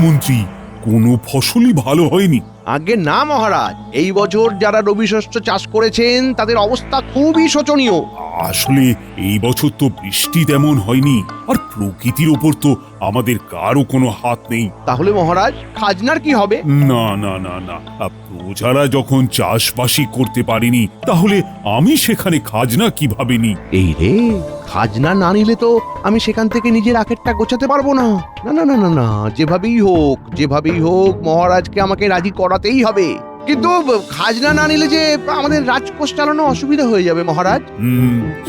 মন্ত্রী, কোনো ফসলই ভালো হয়নি। আগে না মহারাজ, এই বছর যারা রবি শস্য চাষ করেছেন তাদের অবস্থা খুবই শোচনীয়। আসলে এই বছর তো বৃষ্টি তেমন হয়নি, আর প্রকৃতির ওপর তো আমাদের কারও কোনো হাত নেই। তাহলে মহারাজ খাজনার কি হবে? না না না না, প্রজারা যখন চাষবাসই করতে পারেনি, তাহলে আমি সেখানে খাজনা কিভাবে নি? এই রে, খাজনা না নিলে তো আমি সেখান থেকে নিজের আখেরটা গোছাতে পারবো না। না না না না না, যেভাবেই হোক মহারাজকে আমাকে রাজি করাতেই হবে। কিন্তু খাজনা না নিলে যে আমাদের রাজকোষ চালানো অসুবিধা হয়ে যাবে মহারাজ।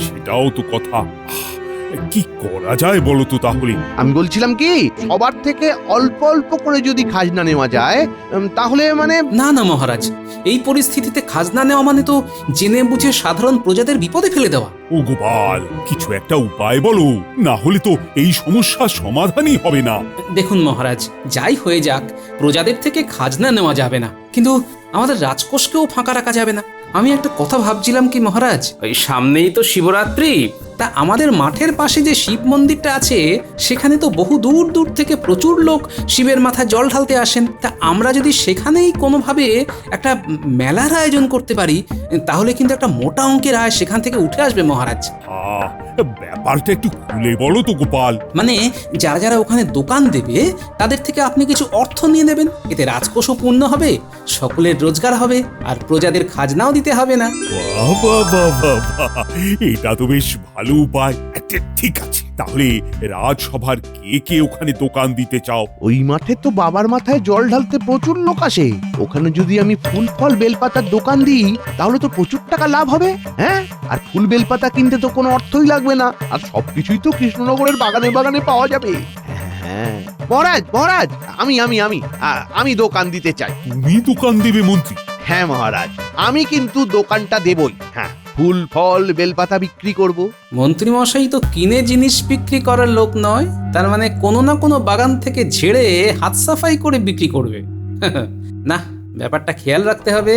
সেটাও তো কথা। কি করা যায় বলো তো তাহলে? আমি বলছিলাম কি, সবার থেকে অল্প অল্প করে যদি খাজনা নেওয়া যায়, তাহলে মানে না না মহারাজ, এই পরিস্থিতিতে খাজনা নেওয়া মানে তো জেনে বুঝে সাধারণ প্রজাদের বিপদে ফেলে দেওয়া। ও গোপাল, কিছু একটা উপায় বলো, না হলে তো এই সমস্যার সমাধানই হবে না। দেখুন মহারাজ, যাই হয়ে যাক, প্রজাদের থেকে খাজনা নেওয়া যাবে না, কিন্তু আমাদের রাজকোষকেও ফাঁকা রাখা যাবে না। আমি একটা কথা ভাবছিলাম কি মহারাজ, ওই সামনেই তো শিবরাত্রি, তা আমাদের মাঠের পাশে যে শিব মন্দিরটা আছে সেখানে তো বহু দূর দূর থেকে প্রচুর লোক শিবের মাথায় জল ঢালতে আসেন। তা আমরা যদি সেখানেই কোনোভাবে একটা মেলার আয়োজন করতে পারি, তাহলে কিন্তু একটা মোটা অঙ্কের আয় সেখান থেকে উঠে আসবে মহারাজ। ব্যাপারটা একটু খুলে বলো তো গোপাল। মানে যারা যারা ওখানে দোকান দেবে তাদের থেকে আপনি কিছু অর্থ নিয়ে নেবেন, এতে রাজকোষও পূর্ণ হবে, সকলের রোজগার হবে, আর প্রজাদের খাজনাও দিতে হবে না। বাহ বাহ বাহ বাহ বাহ, এটা তো বেশ ভালো উপায়। ঠিক আছে, তাহলে রাজসভার কে কে ওখানে দোকান দিতে চাও? ওই মাঠে তো বাবার মাথায় জল ঢালতে প্রচুর লোক আসে। ওখানে যদি আমি ফুল ফল বেলপাতার দোকান দিই তাহলে তো প্রচুর টাকা লাভ হবে। হ্যাঁ, আর ফুল বেলপাতা কিনতে তো কোনো অর্থই লাগবে না, আর সবকিছুই তো কৃষ্ণনগরের বাগানে বাগানে পাওয়া যাবে। হ্যাঁ মহারাজ, মহারাজ, আমি আমি আমি আমি দোকান দিতে চাই। তুমি দোকান দেবে মন্ত্রী? হ্যাঁ মহারাজ, আমি কিন্তু দোকানটা দেবই। হ্যাঁ, ফুল ফল বেলপাতা বিক্রি করব। মন্ত্রী মশাই তো কিনে জিনিস বিক্রি করার লোক নয়, তার মানে কোনো না কোনো বাগান থেকে ঝেড়ে হাত সাফাই করে বিক্রি করবে। না, ব্যাপারটা খেয়াল রাখতে হবে।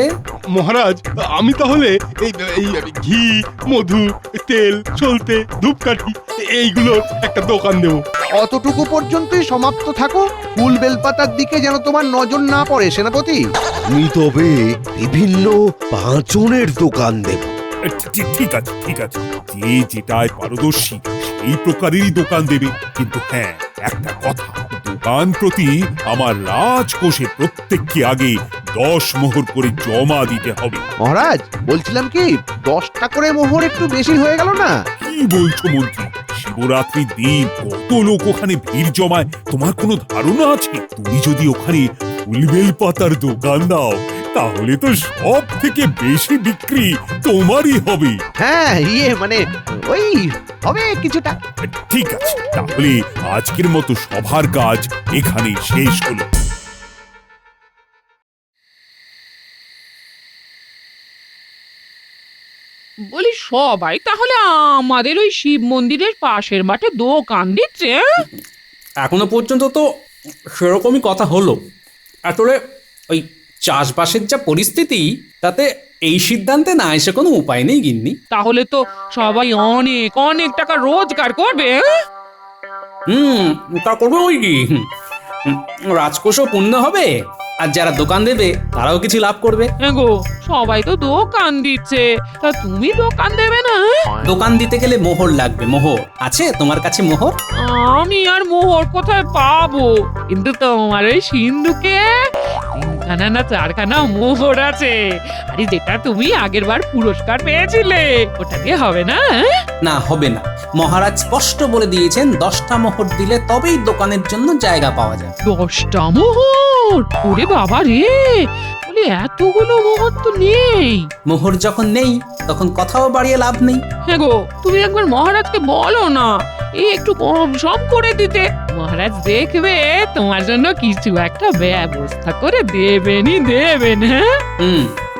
মহারাজ, আমি তাহলে এই এই ঘি, মধু, তেল, সলতে, ধূপকাঠি এইগুলোর একটা দোকান দেব। অতটুকু পর্যন্তই সমাপ্ত থাকো। ফুল বেলপাতার দিকে যেন তোমার নজর না পড়ে সেনাপতি। আমি তবে বিভিন্ন পাঁচনের দোকান দেব। ঠিক আছে ঠিক আছে, যে যেটায় পারদর্শী সেই প্রকারেরই দোকান দেবে। কিন্তু হ্যাঁ, একটা কথা, দোকান প্রতি আমার রাজকোষে প্রত্যেককে আগে 10 মোহর করে জমা দিতে হবে। মহারাজ, বলছিলাম কি, 10টা করে মোহর একটু বেশি হয়ে গেল না? কি বলছো মন্ত্রী? শিবরাত্রির দিন কত লোক ওখানে ভিড় জমায় তোমার কোনো ধারণা আছে? তুমি যদি ওখানে ফুলবেল পাতার দোকান দাও তাহলে তো সব থেকে বেশি বিক্রি তোমারই হবে। হ্যাঁ, মানে ওই হবে কিছুটা। ঠিক আছে, তাহলে আজকের মতো সভার কাজ এখানেই শেষ হলো। বলি সবাই তাহলে আমাদের ওই শিব মন্দিরের পাশের মাঠে দোকান দিচ্ছে? এখনো পর্যন্ত তো সেরকমই কথা হলো। আসলে ওই চাষবাসের যা পরিস্থিতি, তাতে এই সিদ্ধান্তে না এসে কোনো উপায় নেই গিন্নি। তাহলে তো সবাই অনেক অনেক টাকা রোজগার করবে। তা করবে ওই কি, রাজকোষও পূর্ণ হবে, আর যারা দোকান দেবে তারাও কিছু লাভ করবে। গো, সবাই তো দোকান দিচ্ছে, তা তুমি দোকান দেবে না? দোকান দিতে গেলে মোহর লাগবে। মোহর আছে তোমার কাছে? মোহর আমি আর মোহর কোথায় পাবো? কিন্তু তোমার ওই সিন্ধুকে 3খানা না 4খানা মোহর আছে। আরে যেটা তুমি আগের বার পুরস্কার পেয়েছিলে ওটা দিয়ে হবে না? না, হবে না। মহারাজ স্পষ্ট বলে দিয়েছেন 10টা মোহর দিলে তবেই দোকানের জন্য জায়গা পাওয়া যায়। 10টা মোহর? ওরে বাবা রে, বলি এতগুলো মোহর তো নেই। মোহর যখন নেই তখন কথাও বাড়িয়ে লাভ নেই। হ্যাঁ গো, তুমি একবার মহারাজকে বলো না এই একটু কম সম করে দিতে। মহারাজ দেখবে তোমার জন্য কিছু একটা ব্যবস্থা করে দেবেন। হ্যাঁ,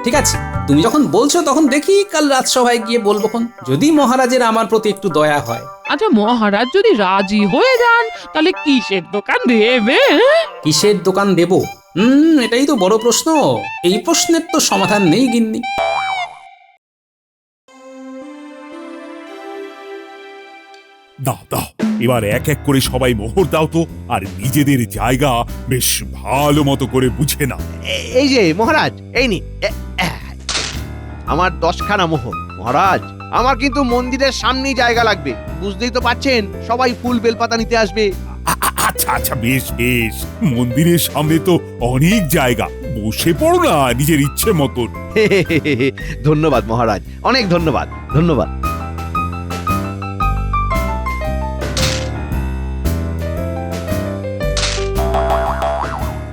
ঠিক আছে, তুমি যখন বলছো তখন দেখি কাল রাজসভায় গিয়ে বলবোখন, যদি মহারাজের আমার প্রতি একটু দয়া হয়। আচ্ছা, মহারাজ যদি রাজি হয়ে যান তাহলে কিসের দোকান দেবে? কিসের দোকান দেব? এটাই তো বড় প্রশ্ন। এই প্রশ্নের তো সমাধান নেই গিন্নি। দাও দাও, এবার এক এক করে সবাই মোহর দাও তো, আর নিজেদের জায়গা বেশ ভালো মতো করে বুঝে নাও। এই যে মহারাজ, এই নি আমার 10খানা মোহর। মহারাজ, আমার কিন্তু মন্দিরের সামনেই জায়গা লাগবে, বুঝতেই তো পাচ্ছেন সবাই ফুল বেলপাতা নিতে আসবে। আচ্ছা আচ্ছা, বেশ বেশ, মন্দিরের সামনে তো অনেক জায়গা, বসে পড়ো না নিজের ইচ্ছে মতন। ধন্যবাদ মহারাজ, অনেক ধন্যবাদ, ধন্যবাদ।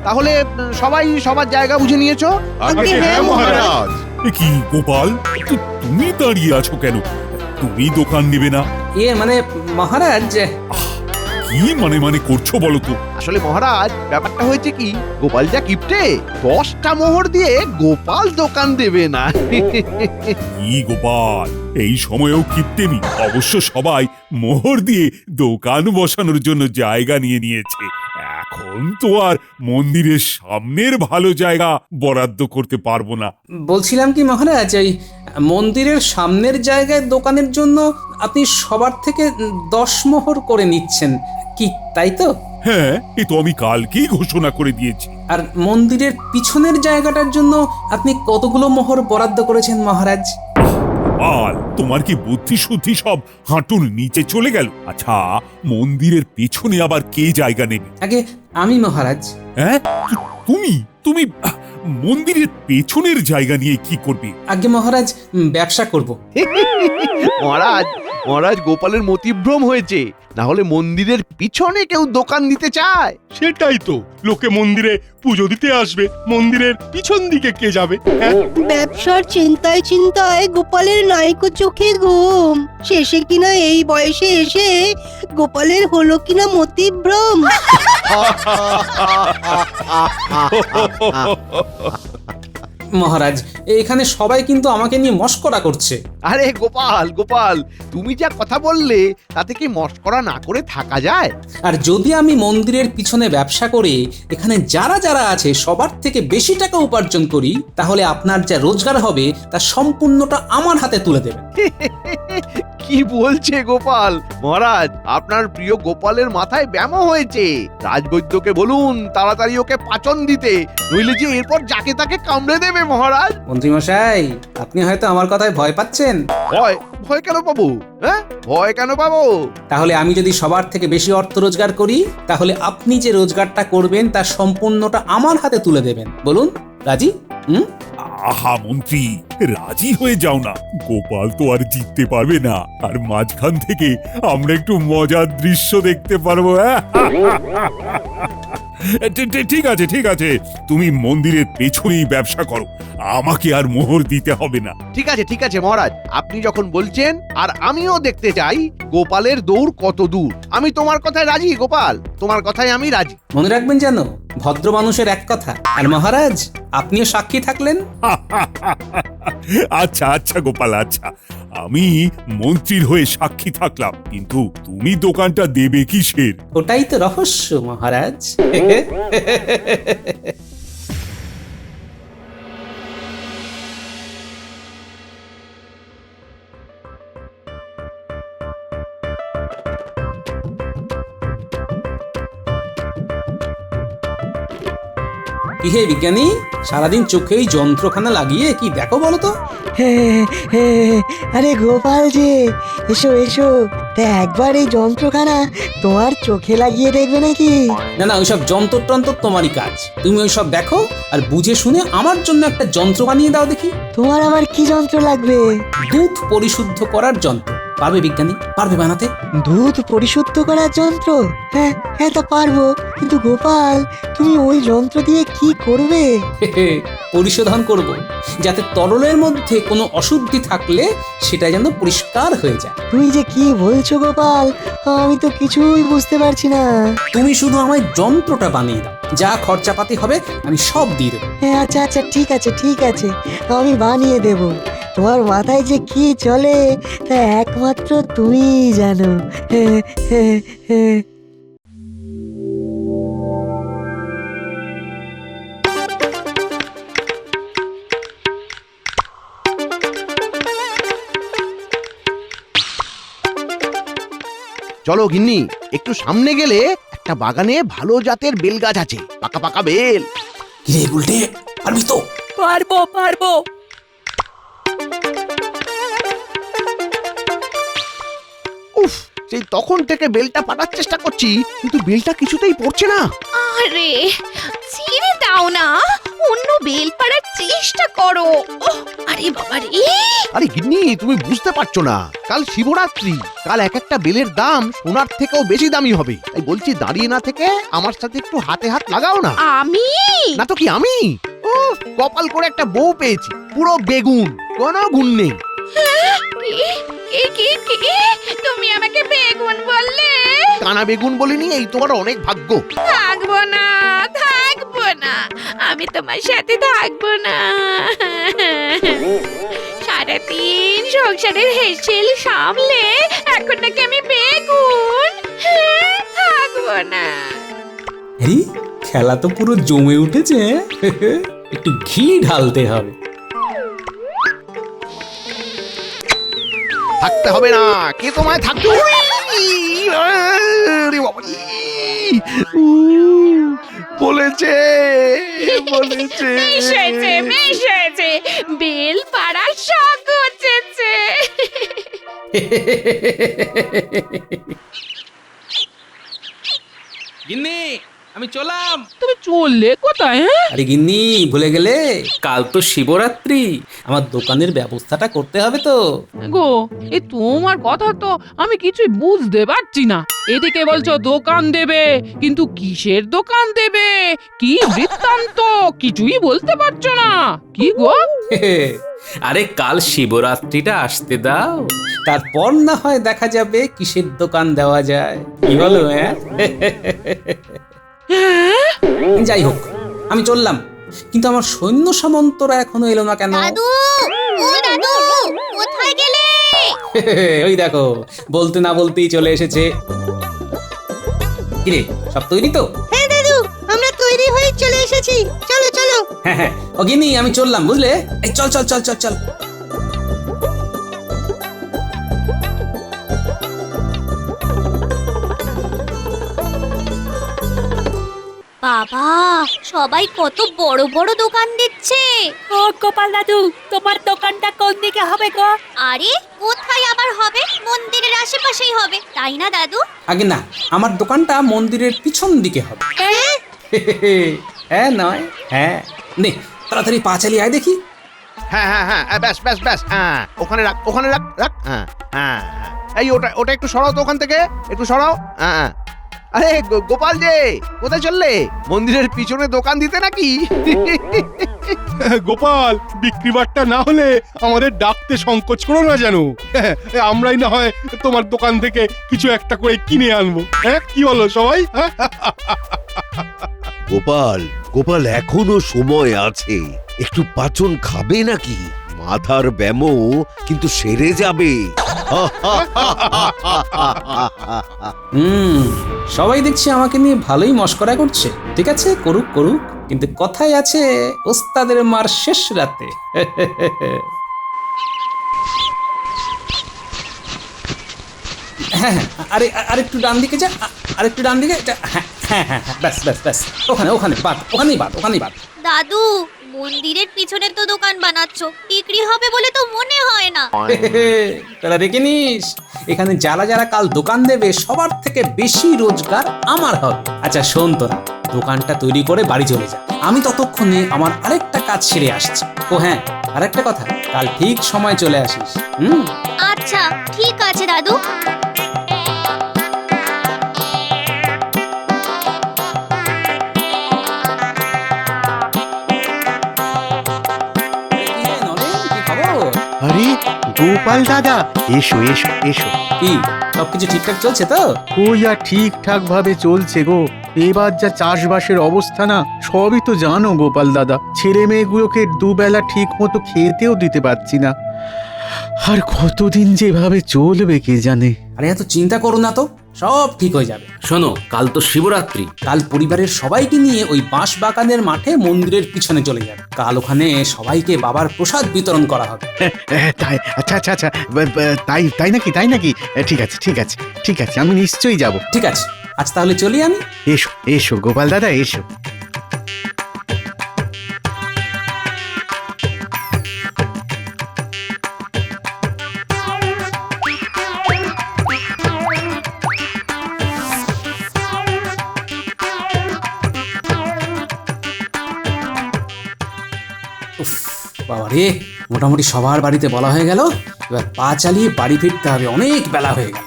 তাহলে সবাই সবার জায়গা বুঝে নিয়েছো? আগে হ্যাঁ মহারাজ। এ কি গোপাল, তুমি দাঁড়িয়ে আছো কেন? তুমি দোকান নেবে না? মানে মহারাজ, কি মানে মানে করছো বলো তো? আসলে মহারাজ, ব্যাপারটা হয়েছে কি, গোপাল যা কিপটে, 10টা মোহর দিয়ে গোপাল দোকান দেবে না। কি গোপাল, এই সময়েও কিপ্টেমি? অবশ্য সবাই মোহর দিয়ে দোকান বসানোর জন্য জায়গা নিয়ে নিয়েছে, এখন তো আর মন্দিরের সামনের ভালো জায়গা বরাদ্দ করতে পারবো না। বলছিলাম কি মহারাজ, এই মন্দিরের সামনের জায়গায় দোকানের জন্য আপনি সবার থেকে 10 মোহর করে নিচ্ছেন, কি তাই তো? হ্যাঁ, এ তো আমি কালকেই ঘোষণা করে দিয়েছি। আর মন্দিরের পিছনের জায়গাটার জন্য আপনি কতগুলো মোহর বরাদ্দ করেছেন মহারাজ? গোপাল, তোমার কি বুদ্ধি শুদ্ধি সব হাঁটুর নিচে চলে গেল? আচ্ছা, মন্দিরের পেছনে আবার কে জায়গা নেবে? আগে আমি মহারাজ। হ্যাঁ, তুমি তুমি মন্দিরের পেছনের জায়গা নিয়ে কি করবে? আগে মহারাজ, ব্যবসা করব। মহারাজ, মহারাজ, গোপালের মতিভ্রম হয়েছে, না হলে মন্দিরের পিছনে কেউ দোকান দিতে চায়? সেটাই তো, লোকে মন্দিরে পুজো দিতে আসবে, মন্দিরের পিছন দিকে কে যাবে? হ্যাঁ, ব্যবসার চিন্তায় চিন্তায় গোপালের নাইকো চোখে ঘুম, শেষে কিনা এই বয়সে এসে গোপালের হলো কিনা মতিভ্রম। মহারাজ, এখানে সবাই কিন্তু আমাকে নিয়ে মস্করা করছে। আরে গোপাল, গোপাল, তুমি যা কথা বললে তাতে কি মস্করা না করে থাকা যায়? আর যদি আমি মন্দিরের পিছনে ব্যবসা করে এখানে যারা যারা আছে সবার থেকে বেশি টাকা উপার্জন করি, তাহলে আপনার যা রোজগার হবে তা সম্পূর্ণটা আমার হাতে তুলে দেবেন। কি বলছে গোপাল? মহারাজ, আপনার প্রিয় গোপালের মাথায় ব্যামো হয়েছে, রাজবৈদ্যকে বলুন তাড়াতাড়ি ওকে পাচন দিতে, নইলে যে এরপর যাকে তাকে কামড়ে দেবে। মহারাজ, মন্ত্রীমশাই, আপনি হয়তো আমার কথায় ভয় পাচ্ছেন। ভয়? ভয় কেন পাবো? হ্যাঁ, ভয় কেন পাবো? তাহলে আমি যদি সবার থেকে বেশি অর্থ রোজগার করি, তাহলে আপনি যে রোজগারটা করবেন তার সম্পূর্ণটা আমার হাতে তুলে দেবেন। বলুন, রাজি? আহা মন্ত্রী, রাজি হয়ে যাও না, গোপাল তো আর জিততে পারবে না, আর মাঝখান থেকে আমরা একটু মজার দৃশ্য দেখতে পারবো। ঠিক আছে ঠিক আছে, তুমি মন্দিরের পেছনেই ব্যবসা করো, আমাকে আর মোহর দিতে হবে না। ঠিক আছে ঠিক আছে মহারাজ, আপনি যখন বলছেন, আর আমিও দেখতে চাই গোপালের দৌড় কত দূর। আমি তোমার কথায় রাজি গোপাল, তোমার কথায় আমি রাজি। মনে রাখবেন যেন, ভদ্র মানুষের এক কথা। আর মহারাজ, আপনিও সাক্ষী থাকলেন। আচ্ছা আচ্ছা গোপাল, আচ্ছা, আমি মন্ত্রীর হয়ে সাক্ষী থাকলাম, কিন্তু তুমি দোকানটা দেবে কিসের? ওটাই তো রহস্য মহারাজ। কি হে বিজ্ঞানী, সারাদিন চোখে এই যন্ত্রখানা লাগিয়ে কি দেখো বলো তো? আরে গোপাল যে, এসো এসো, তা একবার এই যন্ত্রখানা তোমার চোখে লাগিয়ে দেখবে নাকি? না না, ওইসব যন্ত্র টন্ত্র তোমারই কাজ, তুমি ওইসব দেখো আর বুঝে শুনে আমার জন্য একটা যন্ত্র বানিয়ে দাও দেখি। তোমার আবার কি যন্ত্র লাগবে? দুধ পরিশুদ্ধ করার যন্ত্র। পারবে বিজ্ঞানী? পারবে বানাতে? দুধ পরিশুদ্ধ করার যন্ত্র? হ্যাঁ হ্যাঁ, তা পারবো, কিন্তু গোপাল তুমি ওই যন্ত্র দিয়ে কি করবে? পরিশোধন করব, যাতে তরলের মধ্যে কোনো অশুদ্ধি থাকলে সেটা যেন পরিষ্কার হয়ে যায়। তুমি যে কি বলছো গোপাল, আমি তো কিছুই বুঝতে পারছি না। তুমি শুধু আমায় যন্ত্রটা বানিয়ে দাও, যা খরচাপাতি হবে আমি সব দিয়ে দেবো। হ্যাঁ আচ্ছা আচ্ছা, ঠিক আছে ঠিক আছে, আমি বানিয়ে দেব। তোমার মাথায় যে কি চলে তা একমাত্র তুমিই জানো। হ্যাঁ হ্যাঁ হ্যাঁ। চলো গিন্নি, একটু সামনে গেলে একটা বাগানে ভালো জাতের বেল গাছ আছে, পাকা পাকা বেল। কিরে উল্টে পারবি তো? পারবো পারবো। উফ, সেই তখন থেকে বেলটা পাঠার চেষ্টা করছি, কিন্তু বেলটা কিছুতেই পড়ছে না। আরে ছেড়ে দাও না, অন্য বেল পাড়ার চেষ্টা করো। ওহ, আরে বাবা রে, আরে গিন্নি, তুমি বুঝতে পারছো না, কাল শিবরাত্রি, কাল এক একটা বেলের দাম সোনার থেকেও বেশি দামি হবে। তাই বলছি দাঁড়িয়ে না থেকে আমার সাথে একটু হাতে হাত লাগাও না। আমি না তো কি আমি? ও, কপাল করে একটা বউ পেয়েছি, পুরো বেগুন, কোনো গুণ নেই। কি তুমি আমাকে বেগুন বললে? কানা বেগুন বলিনি, এই তোমার অনেক ভাগ্য। থাকবো না, থাকবো না, আমি তোমার সাথে থাকবো না। সারাদিন সংসারের হেসেল সামলে এখন নাকি আমি বেগুন? থাকবো না। আরে খেলা তো পুরো জমে উঠেছে। একটু ঘি ঢালতে হবে। থাকতে হবে না, কে তোমায় থাকতে বলেছে বলেছে। বেশ হয়েছে, বেল পাড়ার শখ হচ্ছে। গিন্নি আমি চলাম। তুমি চললে কোথায়? হ্যাঁ, আরে গিন্নি ভুলে গেলে, কাল তো শিবরাত্রি, আমার দোকানের ব্যবস্থাটা করতে হবে তো। গো, এই তোমার কথা তো আমি কিছুই বুঝতে পারছি না। এদিকে বলছো দোকান দেবে, কিন্তু কিসের দোকান দেবে, কি বৃত্তান্ত কিছুই বলতে পারছো না। কি গো? আরে কাল শিবরাত্রিটা আসতে দাও, তারপর না হয় দেখা যাবে কিসের দোকান দেওয়া যায়। কি বলো? হ্যাঁ যাই হোক, আমি চললাম, কিন্তু আমার সৈন্য সামন্তরা এখনো এলো না কেন? দাদু, ও দাদু, কোথায় গেলে? ওই দেখো, বলতে না বলতেই চলে এসেছে। কিরে, সব তৈরি তো? হ্যাঁ দাদু, আমরা তৈরি হয়ে চলে এসেছি, চলো চলো। হ্যাঁ হ্যাঁ, ও গিন্নি আমি চললাম, বুঝলে? এই চল চল চল চল চল। বাবা, সবাই কত বড় বড় দোকান দিচ্ছে। ও গোপাল দাদু, তোমার দোকানটা কোন দিকে হবে গো? আরে কোথায় আবার হবে? মন্দিরের আশেপাশেই হবে, তাই না দাদু? আগে না, আমার দোকানটা মন্দিরের পিছন দিকে হবে। হ্যাঁ নয়, হ্যাঁ নে তাড়াতাড়ি পা চালিয়ে আয় দেখি। হ্যাঁ হ্যাঁ হ্যাঁ, ব্যাস ব্যাস ব্যাস, হ্যাঁ ওখানে রাখ, ওখানে রাখ রাখ। হ্যাঁ হ্যাঁ হ্যাঁ। এই ওটা ওটা একটু সরাও তো ওখান থেকে, একটু সরাও। হ্যাঁ। আরে গোপাল যে, কোথায় চললে? মন্দিরের পিছনে দোকান দিতে নাকি? গোপাল, বিক্রি বাট্টা না হলে আমাদের ডাকতে সংকোচ করো না যেন। আমরাই না হয় তোমার দোকান থেকে কিছু একটা করে কিনে আনবো। হ্যাঁ, কি বলো সবাই? হ্যাঁ? গোপাল, গোপাল এখনো সময় আছে, একটু পাচন খাবে নাকি? মাথার ব্যামো কিন্তু সেরে যাবে। সবাই দেখছি আমাকে নিয়ে ভালোই মশকরা করছে। ঠিক আছে, করুক করুক, কিন্তু কথাই আছে ওস্তাদের মার শেষ রাতে। হ্যাঁ হ্যাঁ, আরে আরেকটু ডান দিকে যা, আরেকটু ডান দিকে। হ্যাঁ হ্যাঁ হ্যাঁ, ব্যাস ব্যাস ব্যাস, ওখানে ওখানে বাদ, ওখানেই বাদ, ওখানেই বাদ। দাদু, মন্দিরের পিছনে তো দোকান বানাচ্ছ, বিক্রি হবে বলে তো মনে হয় না। তারা দেখে নিস, এখানে যারা যারা কাল দোকান দেবে সবার থেকে বেশি রোজগার আমার হবে। আচ্ছা শোন, তোরা দোকানটা তৈরি করে বাড়ি চলে যা, আমি ততক্ষণে আমার আরেকটা কাজ সেরে আসছি। ও হ্যাঁ, আরেকটা কথা, কাল ঠিক সময় চলে আসিস। আচ্ছা ঠিক আছে দাদু। আরে গোপাল দাদা, এসো এসো এসো। কি সবকিছু ঠিকঠাক চলছে তো? ওই আর ঠিকঠাক ভাবে চলছে গো। এবার যা চাষবাসের অবস্থা না, সবই তো জানো গোপাল দাদা। ছেলে মেয়েগুলোকে দুবেলা ঠিক মতো খেতেও দিতে পারছি না। আর কতদিন যেভাবে চলবে কে জানে। আরে এত চিন্তা করো না তো, সব ঠিক হয়ে যাবে। শোনো, কাল তো শিবরাত্রি, কাল পরিবারের সবাইকে নিয়ে ওই বাঁশ বাগানের মাঠে মন্দিরের পিছনে চলে যাবে। কাল ওখানে সবাইকে বাবার প্রসাদ বিতরণ করা হবে। তাই আচ্ছা আচ্ছা আচ্ছা তাই নাকি ঠিক আছে ঠিক আছে ঠিক আছে, আমি নিশ্চয়ই যাব। ঠিক আছে, আজ তাহলে চলি আমি। এসো এসো গোপাল দাদা, এসো। উফ, বাবা রে, মোটামুটি সবার বাড়িতে বলা হয়ে গেল। এবার পা চালিয়ে বাড়ি ফিরতে হবে, অনেক বেলা হয়ে গেল।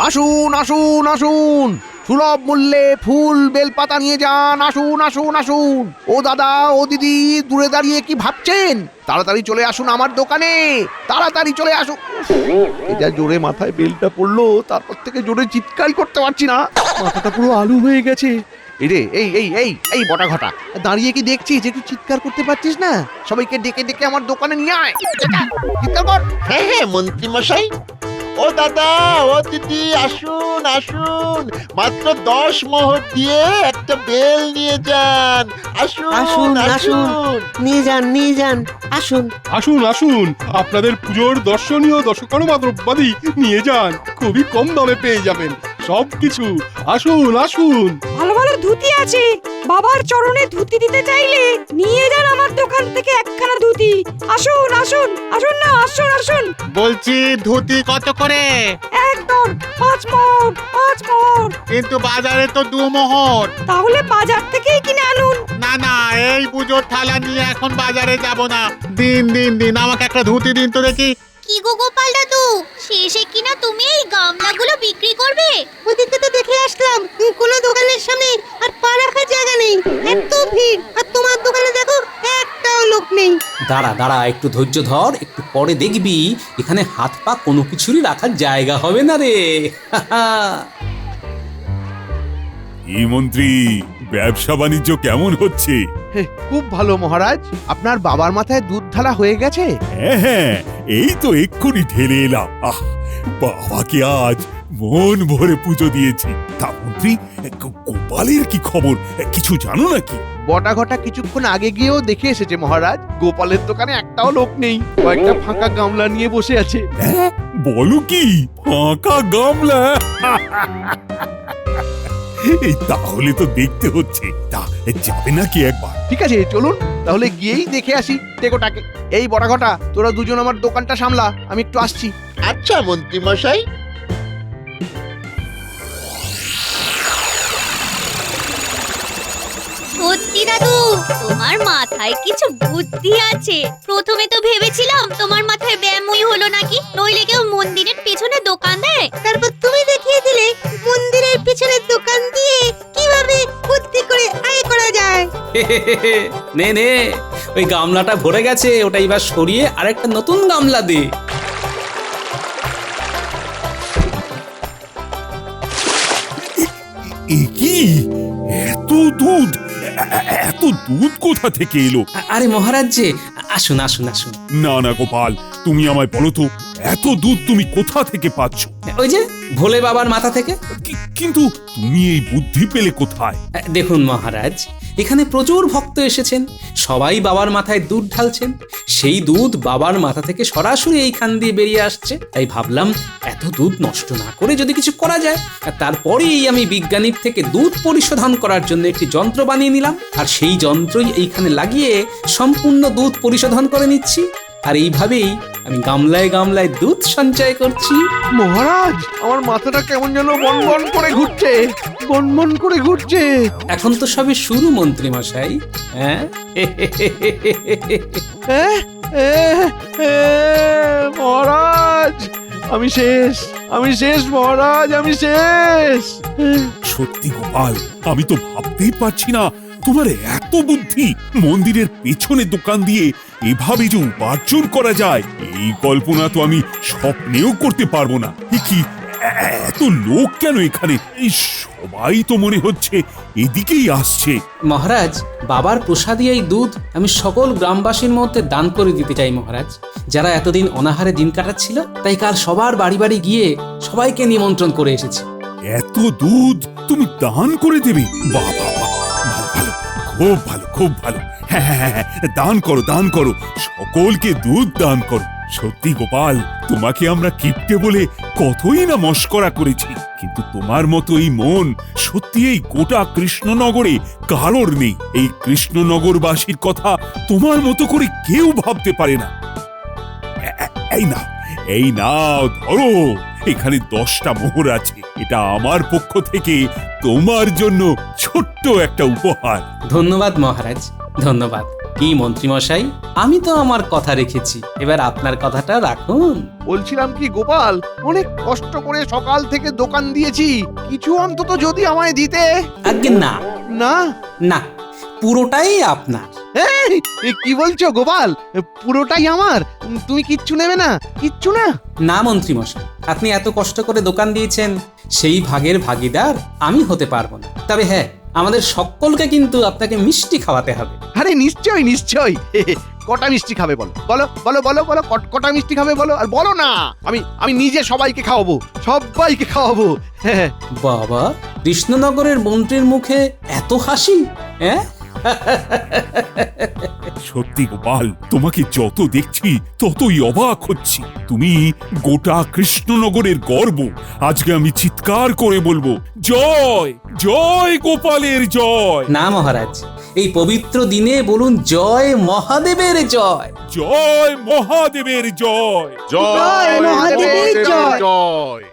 আসুন আসুন আসুন, সুলভ মূল্যে ফুল বেলপাতা নিয়ে যান। আসুন আসুন আসুন। ও দাদা, ও দিদি, দূরে দাঁড়িয়ে কি ভাবছেন? তাড়াতাড়ি চলে আসুন আমার দোকানে, তাড়াতাড়ি চলে আসুন। এটা জোরে মাথায় বেলটা পড়লো, তারপর থেকে জোরে চিৎকারই করতে পারছি না, মাথাটা পুরো আলু হয়ে গেছে। এই রে, এই এই এই এই বটা ঘটা, দাঁড়িয়ে কি দেখছিস? একটু চিৎকার করতে পারছিস না? সবাইকে ডেকে ডেকে আমার দোকানে নিয়ে আয়, চিৎকার কর। হ্যাঁ হ্যাঁ মন্ত্রী মশাই, ও দাদা, ও দিদি, আসুন আসুন, মাত্র 10 মোহর দিয়ে একটা বেল নিয়ে যান। আসুন আসুন আসুন, নিয়ে যান আসুন। আসুন আসুন, আপনাদের পুজোর দর্শনীয় দশকর্মা দ্রব্যাদি নিয়ে যান, খুবই কম দামে পেয়ে যাবেন সবকিছু। আসুন আসুন। ভালো ভালো ধুতি আছে, বাবার চরণে ধুতি দিতে চাইলে নিয়ে যান আমার দোকান থেকে একখানা ধুতি। আসুন আসুন আসুন না, আসুন আসুন। বলছি ধুতি কত করে? একদম 5 মোহর, 5 মোহর। কিন্তু বাজারে তো 2 মোহর। তাহলে বাজার থেকেই কিনে আনুন। না না, এই পুজোর থালা নিয়ে এখন বাজারে যাব না। দিন আমাকে একটা ধুতি দিন তো দেখি। কি গো গোপাল দাদু, শেষে কিনা তুমি এই গামলাগুলো বিক্রি করবে? ওদিকে তো দেখে আসলাম, কোনো দোকানের সামনে আর পা রাখার জায়গা নেই, এত ভিড়। আর তোমার দোকানে দেখো একটাও লোক নেই। দাঁড়া দাঁড়া, একটু ধৈর্য ধর, একটু পরে দেখবি এখানে হাত পা কোনো কিছুরই রাখার জায়গা হবে না রে। এই মন্ত্রী, ব্যবসা বাণিজ্য কেমন হচ্ছে? খুব ভালো মহারাজ। আপনার বাবার মাথায় দুধ ঢালা হয়ে গেছে? হ্যাঁ হ্যাঁ, এই তো এক্ষুনি ঢেলে এলাম। আহ, বাবাকে আজ মন ভরে পুজো দিয়েছি। তা মন্ত্রী, গোপালের কি খবর, কিছু জানো নাকি? বটা ঘটা কিছুক্ষণ আগে গিয়েও দেখে এসেছে মহারাজ, গোপালের দোকানে একটাও লোক নেই, কয়েকটা ফাঁকা গামলা নিয়ে বসে আছে। হ্যাঁ, বলো কি, ফাঁকা গামলা? এই তাহলে তো দেখতে হচ্ছে, তা যাবে নাকি একবার? ঠিক আছে, চলুন তাহলে গিয়েই দেখে আসি টেকোটাকে। এই বটা ঘটা, তোরা দুজন আমার দোকানটা সামলা, আমি একটু আসছি। আচ্ছা মন্ত্রী মশাই। সত্যি দাদু, তোমার মাথায় কিছু বুদ্ধি আছে। প্রথমে তো ভেবেছিলাম তোমার মাথায় ব্যায়ামই হলো নাকি, নইলে কেউ মন্দিরের পেছনে দোকান দেয়। তারপর তুমি দেখিয়ে দিলে মন্দিরের পিছনে দোকান দিয়ে কিভাবে বুদ্ধি করে আয় করা যায়। নে নে, ওই গামলাটা ভরে গেছে, ওটা এবার সরিয়ে আরেকটা নতুন গামলা দে। এ কি, এত দুধ, এত দুধ কোথা থেকে এলো? আরে মহারাজ যে, আসুন আসুন আসুন। না না গোপাল, তুমি আমায় বলো তো, এত দুধ তুমি কোথা থেকে পাচ্ছ? ওই যে ভোলে বাবার মাথা থেকে। কিন্তু তুমি এই বুদ্ধি পেলে কোথায়? দেখুন মহারাজ, এখানে প্রচুর ভক্ত এসেছেন, সবাই বাবার মাথায় দুধ ঢালছেন, সেই দুধ বাবার মাথা থেকে সরাসরি এইখান দিয়ে বেরিয়ে আসছে। তাই ভাবলাম এত দুধ নষ্ট না করে যদি কিছু করা যায়। আর তারপরেই আমি বিজ্ঞানীর থেকে দুধ পরিশোধন করার জন্য একটি যন্ত্র বানিয়ে নিলাম, আর সেই যন্ত্রই এইখানে লাগিয়ে সম্পূর্ণ দুধ পরিশোধন করে নিচ্ছি। আর এইভাবেই আমি গামলায় গামলায় দুধ সঞ্চয় করছি। মহারাজ, আমার মাথাটা কেমন যেন বনবন করে ঘুরছে, বনবন করে ঘুরছে। এখন তো সবে শুরু মন্ত্রী মশাই। হ্যাঁ, মহারাজ, আমি শেষ, আমি শেষ মহারাজ, আমি শেষ। সত্যি গোপাল, আমি তো ভাবতেই পারছি না তোমার এত বুদ্ধি। মন্দিরের পেছনে দোকান দিয়ে এভাবে যে উপার্জন করা যায়, এই কল্পনা তো আমি স্বপ্নেও করতে পারবো না। এ কি, এত লোক কেন এখানে? এই সবাই তো মনে হচ্ছে এদিকেই আসছে। মহারাজ, বাবার প্রসাদী এই দুধ আমি সকল গ্রামবাসীর মধ্যে দান করে দিতে চাই মহারাজ, যারা এতদিন অনাহারে দিন কাটাচ্ছিল। তাই কাল সবার বাড়ি বাড়ি গিয়ে সবাইকে নিমন্ত্রণ করে এসেছি। এত দুধ তুমি দান করে দেবে? বাবা, ভালো ভালো, খুব ভালো, খুব ভালো। হ্যাঁ হ্যাঁ হ্যাঁ, দান করো, দান করো, সকলকে দুধ দান করো। সত্যি গোপাল, তোমাকে আমরা কিপ্টে বলে কতই না মস্করা করেছি, কিন্তু তোমার মতো এই মন সত্যি এই গোটা কৃষ্ণনগরে কারোর নেই। এই কৃষ্ণনগরবাসীর কথা তোমার মতো করে কেউ ভাবতে পারে না। এই নাও, ধরো, এখানে 10টা মোহর আছে। এটা আমার পক্ষ থেকে তোমার জন্য ছোট্ট একটা উপহার। ধন্যবাদ মহারাজ, ধন্যবাদ। কি মন্ত্রী মশাই, আমি তো আমার কথা রেখেছি, এবার আপনার কথাটা রাখুন। বলছিলাম কি গোপাল, অনেক কষ্ট করে সকাল থেকে দোকান দিয়েছি, কিছু অন্তত যদি আমায় দিতে। আজ্ঞে না, না না, পুরোটাই আপনার। এই, এ কি বলছো গোপাল? পুরোটাই আমার? তুমি কিচ্ছু নেবে না? কিচ্ছু না? না মন্ত্রী মশাই, আপনি এত কষ্ট করে দোকান দিয়েছেন, সেই ভাগের ভাগীদার আমি হতে পারবো না। তবে হ্যাঁ, আমাদের সকলকে কিন্তু আপনাকে মিষ্টি খাওয়াতে হবে। আরে নিশ্চয়ই নিশ্চয়ই। কটা মিষ্টি খাবে বলো? বলো বলো বলো বলো, কটা মিষ্টি খাবে বলো? আর বলো না, আমি নিজে সবাইকে খাওয়াবো, সবাইকে খাওয়াবো। হ্যাঁ। বাবা, কৃষ্ণনগরের মন্ত্রীর মুখে এত হাসি! হ্যাঁ, সত্যি গোপাল, তোমাকে যত দেখছি ততই অবাক হচ্ছি। তুমি গোটা কৃষ্ণনগরের গর্ব। আজকে আমি চিৎকার করে বলবো, জয় জয় গোপালের জয়। না মহারাজ, এই পবিত্র দিনে বলুন জয় মহাদেবের জয়। জয় মহাদেবের জয়। জয় মহাদেবের জয়। জয়।